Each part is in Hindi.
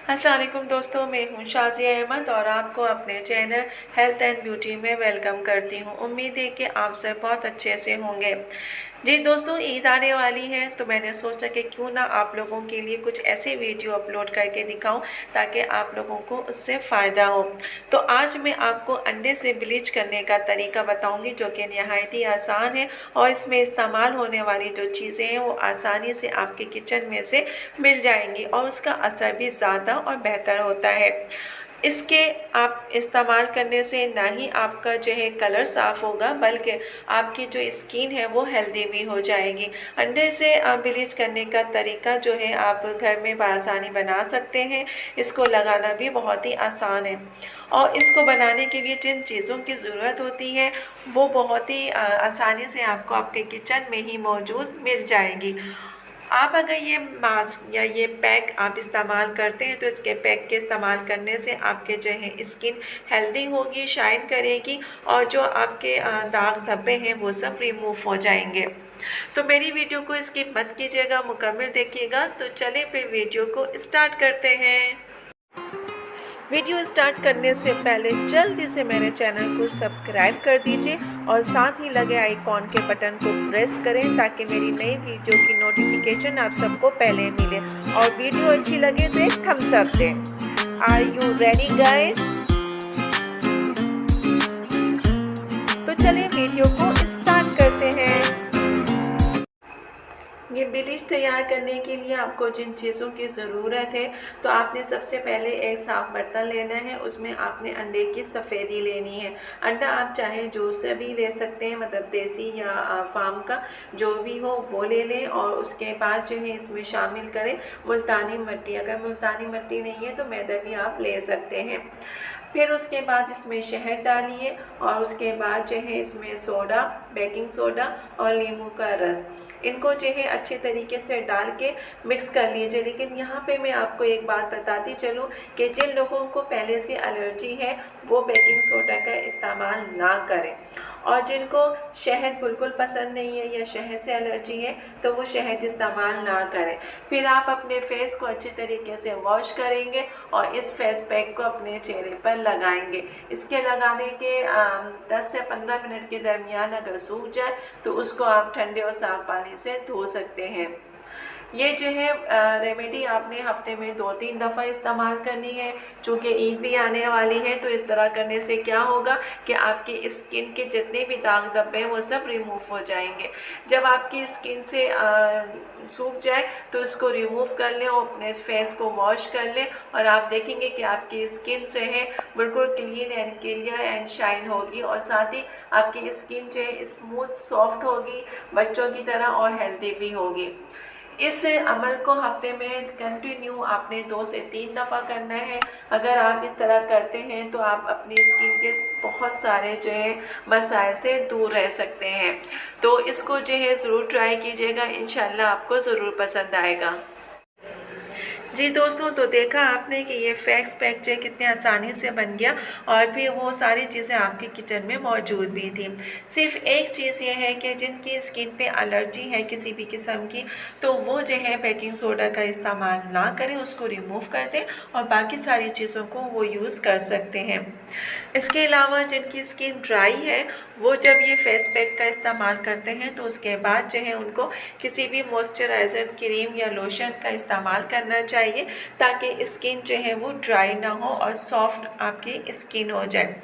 अस्सलाम वालेकुम दोस्तों, मैं हूं शाज़िया अहमद और आपको अपने चैनल हेल्थ एंड ब्यूटी में वेलकम करती हूं। उम्मीद है कि आप सब बहुत अच्छे से होंगे। जी दोस्तों, ईद आने वाली है तो मैंने सोचा कि क्यों ना आप लोगों के लिए कुछ ऐसी वीडियो अपलोड करके दिखाऊं ताकि आप लोगों को उससे फ़ायदा हो। तो आज मैं आपको अंडे से ब्लीच करने का तरीका बताऊंगी जो कि नहायत ही आसान है और इसमें इस्तेमाल होने वाली जो चीज़ें हैं वो आसानी से आपके किचन में से मिल जाएंगी और उसका असर भी ज़्यादा और बेहतर होता है। इसके आप इस्तेमाल करने से ना ही आपका जो है कलर साफ़ होगा बल्कि आपकी जो स्किन है वो हेल्दी भी हो जाएगी। अंडे से ब्लीच करने का तरीका जो है आप घर में बआसानी बना सकते हैं। इसको लगाना भी बहुत ही आसान है और इसको बनाने के लिए जिन चीज़ों की ज़रूरत होती है वो बहुत ही आसानी से आपको आपके किचन में ही मौजूद मिल जाएगी। आप अगर ये मास्क या ये पैक आप इस्तेमाल करते हैं तो इसके पैक के इस्तेमाल करने से आपके जो है स्किन हेल्दी होगी, शाइन करेगी और जो आपके दाग धब्बे हैं वो सब रिमूव हो जाएंगे। तो मेरी वीडियो को स्किप मत कीजिएगा, मुकम्मल देखिएगा। तो चलिए फिर वीडियो को स्टार्ट करते हैं। वीडियो स्टार्ट करने से पहले जल्दी से मेरे चैनल को सब्सक्राइब कर दीजिए और साथ ही लगे आइकॉन के बटन को प्रेस करें ताकि मेरी नई वीडियो की नोटिफिकेशन आप सबको पहले मिले और वीडियो अच्छी लगे तो एक थम्स अप दें। Are you ready guys? तो चलिए वीडियो को स्टार्ट करते हैं। ये ब्लीच तैयार करने के लिए आपको जिन चीज़ों की ज़रूरत है तो आपने सबसे पहले एक साफ़ बर्तन लेना है, उसमें आपने अंडे की सफ़ेदी लेनी है। अंडा आप चाहे जो से भी ले सकते हैं, मतलब देसी या फार्म का जो भी हो वो ले लें और उसके बाद जो है इसमें शामिल करें मुल्तानी मिट्टी। अगर मुल्तानी मिट्टी नहीं है तो मैदा भी आप ले सकते हैं। फिर उसके बाद इसमें शहद डालिए और उसके बाद जो है इसमें सोडा, बेकिंग सोडा और नींबू का रस, इनको जो है अच्छे तरीके से डाल के मिक्स कर लीजिए। लेकिन यहाँ पे मैं आपको एक बात बताती चलूँ कि जिन लोगों को पहले से एलर्जी है वो बेकिंग सोडा का इस्तेमाल ना करें और जिनको शहद बिल्कुल पसंद नहीं है या शहद से एलर्जी है तो वो शहद इस्तेमाल ना करें। फिर आप अपने फेस को अच्छे तरीके से वॉश करेंगे और इस फेस पैक को अपने चेहरे पर लगाएंगे। इसके लगाने के 10 से 15 मिनट के दरमियान अगर सूख जाए तो उसको आप ठंडे और साफ पानी से धो सकते हैं। ये जो है रेमेडी आपने हफ्ते में 2-3 दफ़ा इस्तेमाल करनी है। चूँकि ईद भी आने वाली है तो इस तरह करने से क्या होगा कि आपकी स्किन के जितने भी दाग धब्बे हैं वो सब रिमूव हो जाएंगे। जब आपकी स्किन से सूख जाए तो इसको रिमूव कर लें और अपने फेस को वॉश कर लें और आप देखेंगे कि आपकी स्किन जो है बिल्कुल clean and clear and shine होगी और साथ ही आपकी स्किन जो है स्मूथ सॉफ्ट होगी, बच्चों की तरह और हेल्दी भी होगी। इस अमल को हफ्ते में कंटिन्यू आपने 2 से 3 दफ़ा करना है। अगर आप इस तरह करते हैं तो आप अपनी स्किन के बहुत सारे जो है मसाइल से दूर रह सकते हैं। तो इसको जो है ज़रूर ट्राई कीजिएगा, इंशाल्लाह आपको ज़रूर पसंद आएगा। जी दोस्तों, तो देखा आपने कि ये फेस पैक जो है कितने आसानी से बन गया और फिर वो सारी चीज़ें आपके किचन में मौजूद भी थी। सिर्फ एक चीज़ ये है कि जिनकी स्किन पे एलर्जी है किसी भी किस्म की तो वो जो है बेकिंग सोडा का इस्तेमाल ना करें, उसको रिमूव कर दें और बाकी सारी चीज़ों को वो यूज़ कर सकते हैं। इसके अलावा जिनकी स्किन ड्राई है वो जब ये फेस पैक का इस्तेमाल करते हैं तो उसके बाद जो है उनको किसी भी मॉइस्चराइज़र क्रीम या लोशन का इस्तेमाल करना चाहिए ताकि स्किन जो है वो ड्राई ना हो और सॉफ्ट आपकी स्किन हो जाए।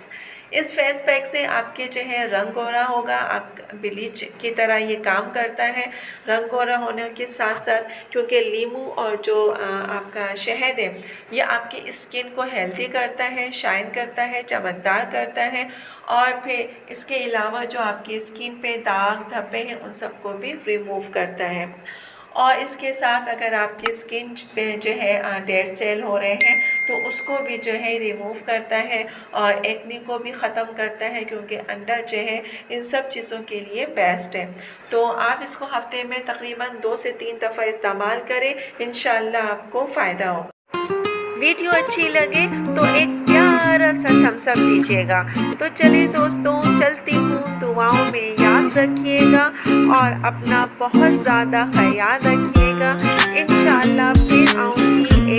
इस फेस पैक से आपके जो है रंग गोरा होगा, आप ब्लीच की तरह ये काम करता है। रंग गोरा होने के साथ साथ क्योंकि नींबू और जो आपका शहद है ये आपकी स्किन को हेल्दी करता है, शाइन करता है, चमकदार करता है और फिर इसके अलावा जो आपकी स्किन पे दाग धब्बे हैं उन सबको भी रिमूव करता है। और इसके साथ अगर आपकी स्किन पे जो है डेड सेल हो रहे हैं तो उसको भी जो है रिमूव करता है और एक्ने को भी ख़त्म करता है क्योंकि अंडा जो है इन सब चीज़ों के लिए बेस्ट है। तो आप इसको हफ्ते में तकरीबन 2 से 3 दफ़ा इस्तेमाल करें, इंशाल्लाह आपको फ़ायदा होगा। वीडियो अच्छी लगे तो एक प्यारा सा थम्स अप दीजिएगा। तो चलिए दोस्तों, चलती हूँ, दुआओं में याद रखिएगा और अपना बहुत ज़्यादा ख्याल रखिएगा। इंशाल्लाह फिर आऊँगी